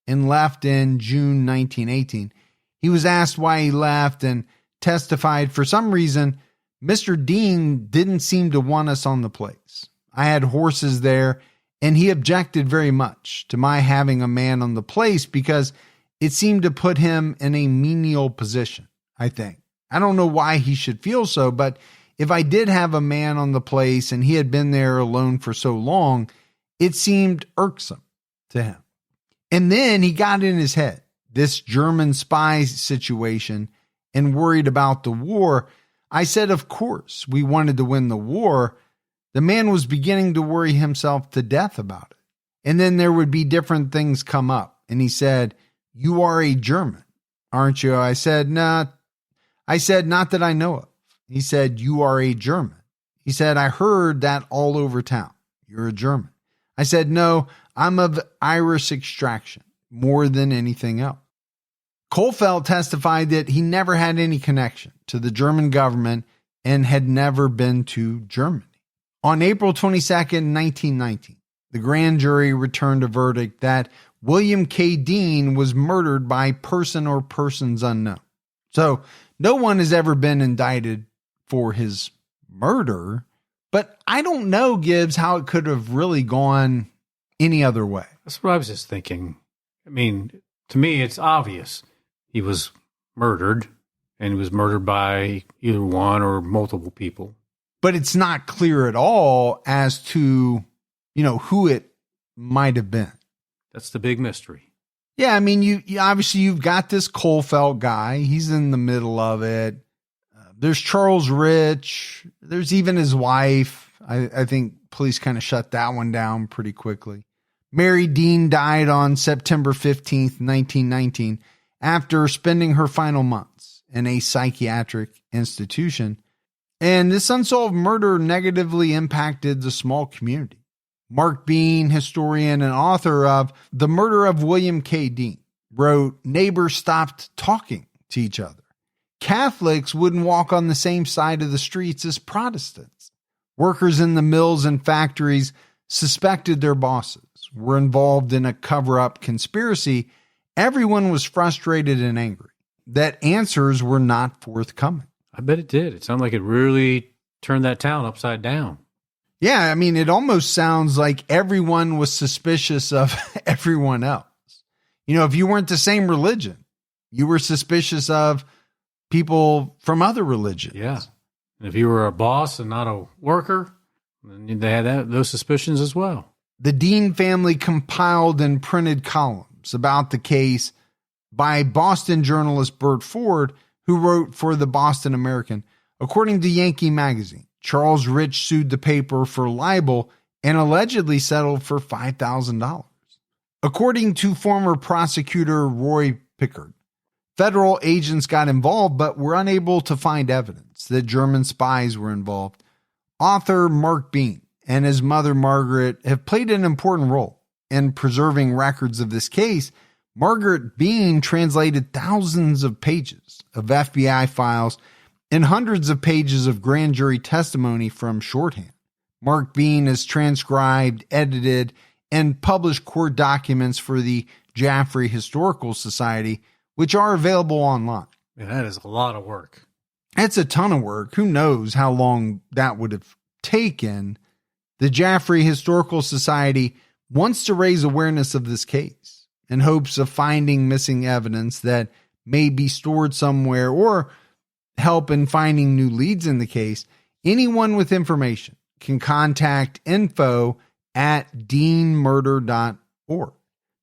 and left in June 1918. He was asked why he left and testified for some reason, Mr. Dean didn't seem to want us on the place. I had horses there, and he objected very much to my having a man on the place because it seemed to put him in a menial position, I think. I don't know why he should feel so, but if I did have a man on the place and he had been there alone for so long, it seemed irksome to him. And then he got in his head, this German spy situation, and worried about the war. I said, of course, we wanted to win the war. The man was beginning to worry himself to death about it. And then there would be different things come up. And he said, you are a German, aren't you? I said, nah. I said, not that I know of. He said, you are a German. He said, I heard that all over town. You're a German. I said, no, I'm of Irish extraction more than anything else. Kohlfeld testified that he never had any connection to the German government and had never been to Germany. On April 22nd, 1919, the grand jury returned a verdict that William K. Dean was murdered by person or persons unknown. So no one has ever been indicted for his murder, but I don't know, Gibbs, how it could have really gone any other way. That's what I was just thinking. I mean, to me, it's obvious. He was murdered, and he was murdered by either one or multiple people. But it's not clear at all as to, who it might have been. That's the big mystery. Yeah, I mean, you obviously you've got this Kohlfeld guy. He's in the middle of it. There's Charles Rich. There's even his wife. I think police kind of shut that one down pretty quickly. Mary Dean died on September 15th, 1919, after spending her final months in a psychiatric institution. And this unsolved murder negatively impacted the small community. Mark Bean, historian and author of The Murder of William K. Dean, wrote, neighbors stopped talking to each other. Catholics wouldn't walk on the same side of the streets as Protestants. Workers in the mills and factories suspected their bosses, were involved in a cover-up conspiracy. Everyone was frustrated and angry that answers were not forthcoming. I bet it did. It sounded like it really turned that town upside down. Yeah, I mean, it almost sounds like everyone was suspicious of everyone else. If you weren't the same religion, you were suspicious of people from other religions. Yeah. And if you were a boss and not a worker, then they had those suspicions as well. The Dean family compiled and printed columns about the case by Boston journalist Bert Ford, who wrote for the Boston American. According to Yankee Magazine, Charles Rich sued the paper for libel and allegedly settled for $5,000. According to former prosecutor Roy Pickard, federal agents got involved but were unable to find evidence that German spies were involved. Author Mark Bean and his mother Margaret have played an important role in preserving records of this case. Margaret Bean translated thousands of pages of FBI files and hundreds of pages of grand jury testimony from shorthand. Mark Bean has transcribed, edited, and published court documents for the Jaffrey Historical Society, which are available online. Man, that is a lot of work. It's a ton of work. Who knows how long that would have taken. The Jaffrey Historical Society wants to raise awareness of this case in hopes of finding missing evidence that may be stored somewhere or help in finding new leads in the case. Anyone with information can contact info@deanmurder.org.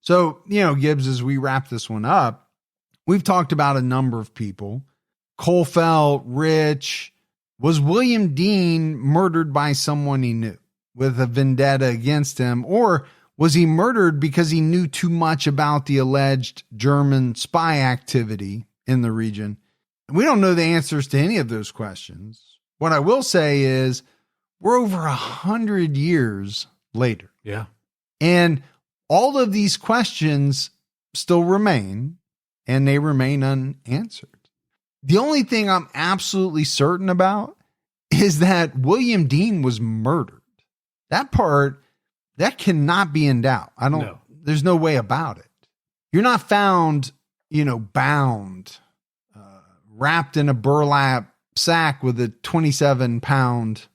So, Gibbs, as we wrap this one up, we've talked about a number of people. Colfelt, Rich. Was William Dean murdered by someone he knew with a vendetta against him, or was he murdered because he knew too much about the alleged German spy activity in the region? We don't know the answers to any of those questions. What I will say is we're over 100 years later. Yeah. And all of these questions still remain, and they remain unanswered. The only thing I'm absolutely certain about is that William Dean was murdered. That part, that cannot be in doubt. There's no way about it. You're not found, bound, wrapped in a burlap sack with a 27-pound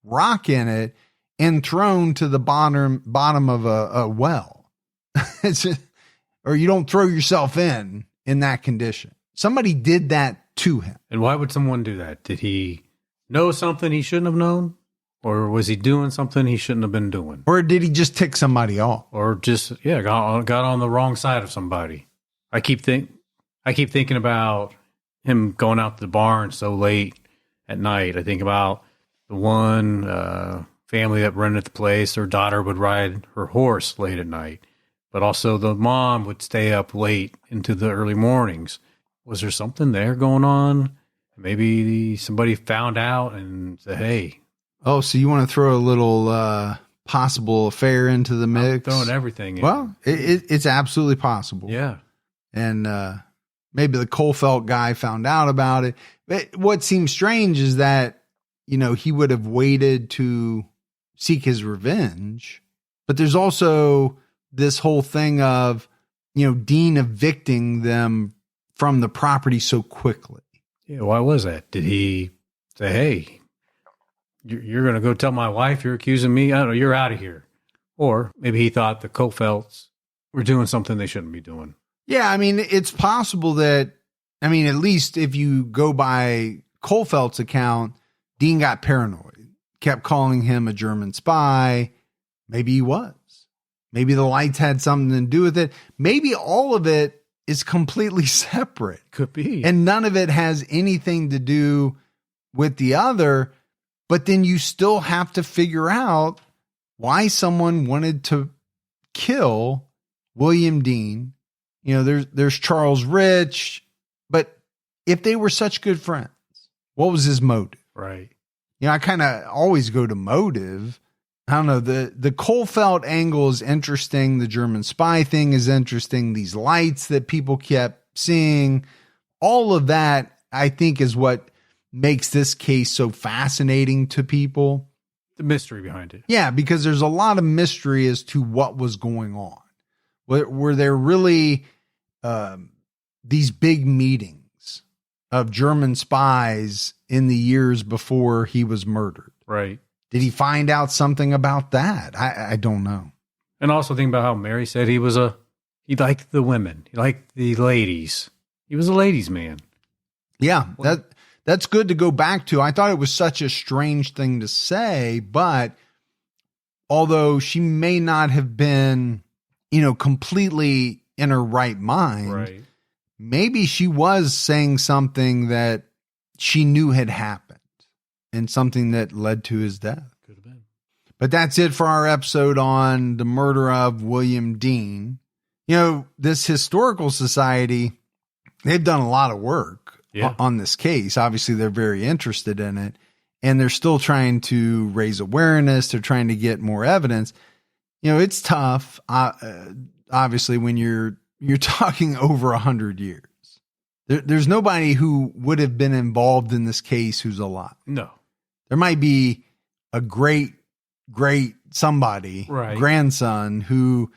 rock in it and thrown to the bottom of a well. Or you don't throw yourself in that condition. Somebody did that to him. And why would someone do that? Did he know something he shouldn't have known? Or was he doing something he shouldn't have been doing? Or did he just tick somebody off? Or just, got on the wrong side of somebody. I keep thinking about him going out to the barn so late at night. I think about the one family that rented the place. Their daughter would ride her horse late at night. But also the mom would stay up late into the early mornings. Was there something there going on? Maybe somebody found out and said, hey. Oh, so you want to throw a little possible affair into the mix? I'm throwing everything in. Well, it's absolutely possible. Yeah. And maybe the Colfelt guy found out about it. But what seems strange is that, he would have waited to seek his revenge. But there's also this whole thing of, Dean evicting them from the property so quickly. Yeah, why was that? Did he say, hey, you're going to go tell my wife you're accusing me? I don't know, you're out of here. Or maybe he thought the Colfelts were doing something they shouldn't be doing. Yeah, it's possible that, at least if you go by Colfelt's account, Dean got paranoid, kept calling him a German spy. Maybe he was. Maybe the lights had something to do with it. Maybe all of it is completely separate. Could be. And none of it has anything to do with the other. But then you still have to figure out why someone wanted to kill William Dean. There's Charles Rich. But if they were such good friends, what was his motive? Right. I kind of always go to motive. I don't know. The Colfelt angle is interesting. The German spy thing is interesting. These lights that people kept seeing, all of that, I think, is what makes this case so fascinating to people. The mystery behind it. Yeah, because there's a lot of mystery as to what was going on. Were there really these big meetings of German spies in the years before he was murdered? Right. Did he find out something about that? I don't know. And also think about how Mary said he liked the women. He liked the ladies. He was a ladies' man. Yeah, that's good to go back to. I thought it was such a strange thing to say, but although she may not have been, completely in her right mind, right, maybe she was saying something that she knew had happened. And something that led to his death. Could have been. But that's it for our episode on the murder of William Dean. This historical society, they've done a lot of work on this case. Obviously, they're very interested in it. And they're still trying to raise awareness. They're trying to get more evidence. It's tough, obviously, when you're talking over 100 years. There's nobody who would have been involved in this case who's alive. No. There might be a great somebody, right, grandson, who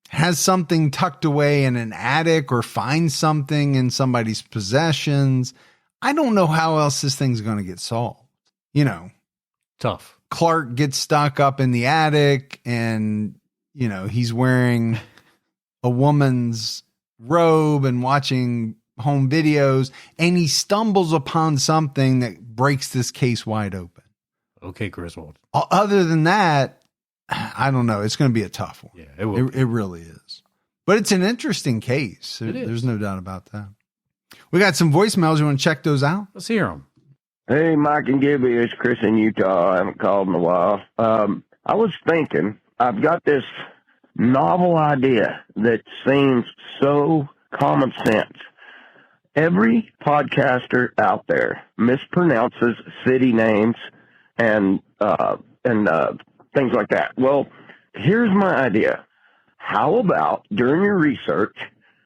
has something tucked away in an attic or finds something in somebody's possessions. I don't know how else this thing's going to get solved. You know, Tough. Clark gets stuck up in the attic and, you know, he's wearing a woman's robe and watching home videos, and he stumbles upon something that breaks this case wide open. Okay, Griswold. Other than that, I don't know. It's going to be a tough one. Yeah, it will. It really is. But it's an interesting case. There's no doubt about that. We got some voicemails. You want to check those out? Let's hear them. Hey, Mike and Gibby, it's Chris in Utah. I haven't called in a while. I was thinking, I've got this novel idea that seems so common sense. Every podcaster out there mispronounces city names and things like that. Well, here's my idea. How about during your research,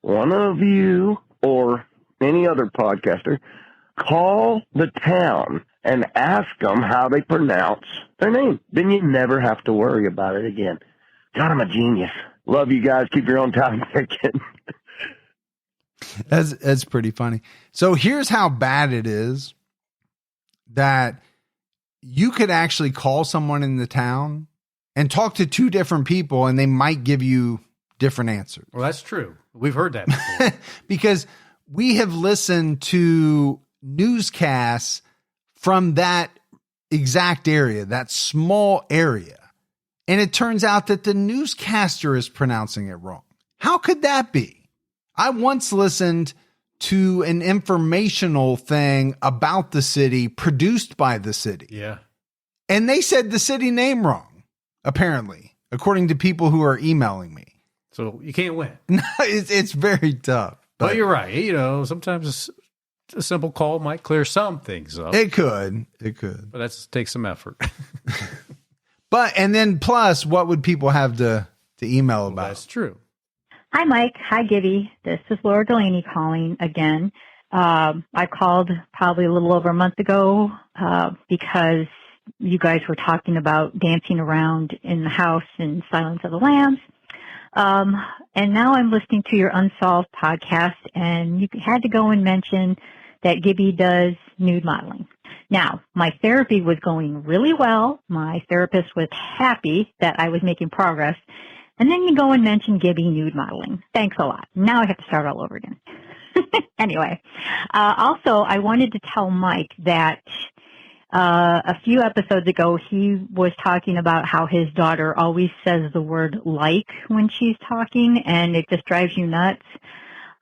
one of you or any other podcaster call the town and ask them how they pronounce their name? Then you never have to worry about it again. God, I'm a genius. Love you guys. Keep your own time picking. That's pretty funny. So here's how bad it is that you could actually call someone in the town and talk to two different people and they might give you different answers. Well, that's true. We've heard that before. Because we have listened to newscasts from that exact area, that small area. And it turns out that the newscaster is pronouncing it wrong. How could that be? I once listened to an informational thing about the city produced by the city. Yeah. And they said the city name wrong, apparently, according to people who are emailing me. So you can't win. No, it's very tough. But you're right. You know, sometimes a simple call might clear some things up. It could. But that takes some effort. But, and then plus, what would people have to email about? That's true. Hi, Mike. Hi, Gibby. This is Laura Delaney calling again. I called probably a little over a month ago because you guys were talking about dancing around in the house in Silence of the Lambs. And now I'm listening to your Unsolved podcast, and you had to go and mention that Gibby does nude modeling. Now, my therapy was going really well. My therapist was happy that I was making progress. And then you go and mention Gibby nude modeling. Thanks a lot. Now I have to start all over again. Anyway, also, I wanted to tell Mike that a few episodes ago, he was talking about how his daughter always says the word like when she's talking, and it just drives you nuts.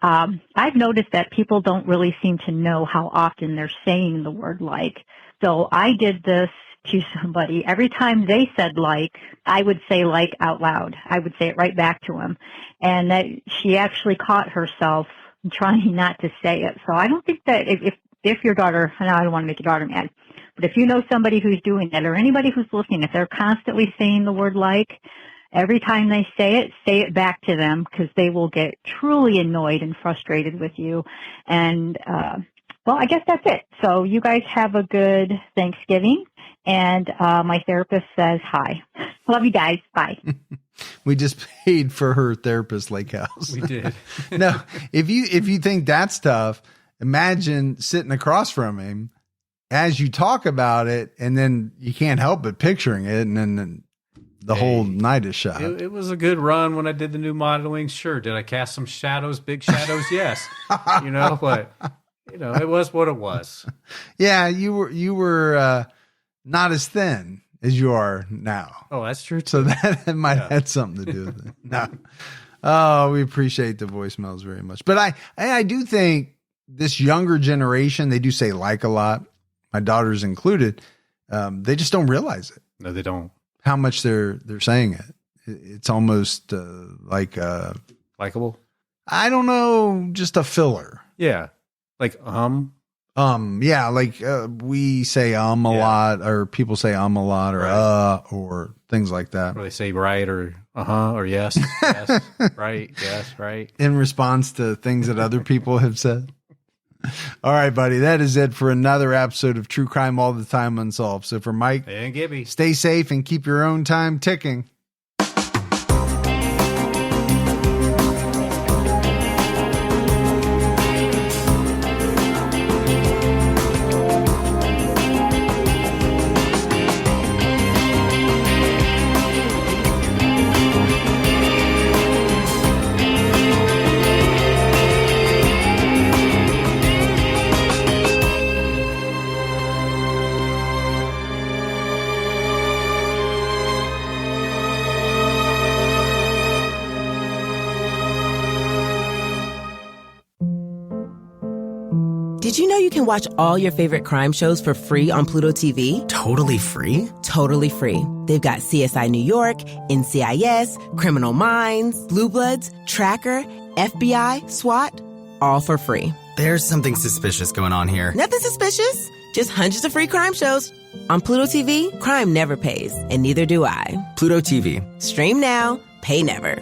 I've noticed that people don't really seem to know how often they're saying the word like. So I did this to somebody. Every time they said like, I would say like out loud. I would say it right back to him. And that she actually caught herself trying not to say it. So I don't think that if your daughter, and I don't want to make your daughter mad, but if you know somebody who's doing that or anybody who's listening, if they're constantly saying the word like, every time they say it back to them, because they will get truly annoyed and frustrated with you. And, well, I guess that's it. So you guys have a good Thanksgiving. And my therapist says hi. Love you guys. Bye. We just paid for her therapist lake house. We did. No, if you think that's tough, imagine sitting across from him as you talk about it, and then you can't help but picturing it, and then the whole night is shot. It was a good run when I did the new modeling. Sure. Did I cast some shadows, big shadows? Yes. But it was what it was. Yeah, you were not as thin as you are now. Oh, that's true too. So that might have had something to do with it. No. Oh, we appreciate the voicemails very much. But I do think this younger generation, they do say like a lot. My daughters included. They just don't realize it. No, they don't. How much they're saying it. It's almost like likable. I don't know, just a filler. Yeah. Like yeah, like we say a lot, or people say a lot, or or things like that. Or they say right, or or yes, yes, right, yes, right. In response to things that other people have said. All right, buddy, that is it for another episode of True Crime All the Time Unsolved. So for Mike and Gibby, stay safe and keep your own time ticking. Did you know you can watch all your favorite crime shows for free on Pluto TV? Totally free? Totally free. They've got CSI New York, NCIS, Criminal Minds, Blue Bloods, Tracker, FBI, SWAT, all for free. There's something suspicious going on here. Nothing suspicious. Just hundreds of free crime shows. On Pluto TV, crime never pays, and neither do I. Pluto TV. Stream now, pay never.